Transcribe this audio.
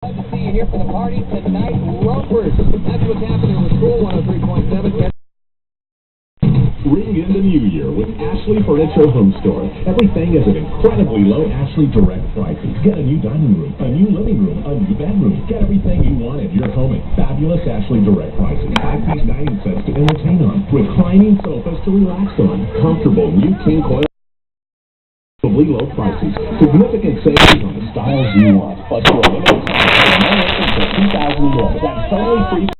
Glad to see you here for the party tonight. Rumpers. That's what's happening with Cool 103.7. Ring in the new year with Ashley Furniture Home Store. Everything is at incredibly low Ashley Direct prices. Get a new dining room, a new living room, a new bedroom. Get everything you want at your home at fabulous Ashley Direct prices. 5-piece dining sets to entertain on, reclining sofas to relax on, comfortable new king coil. Low prices, significant savings on the styles you want, plus for a limited time, until 2001. That's totally free.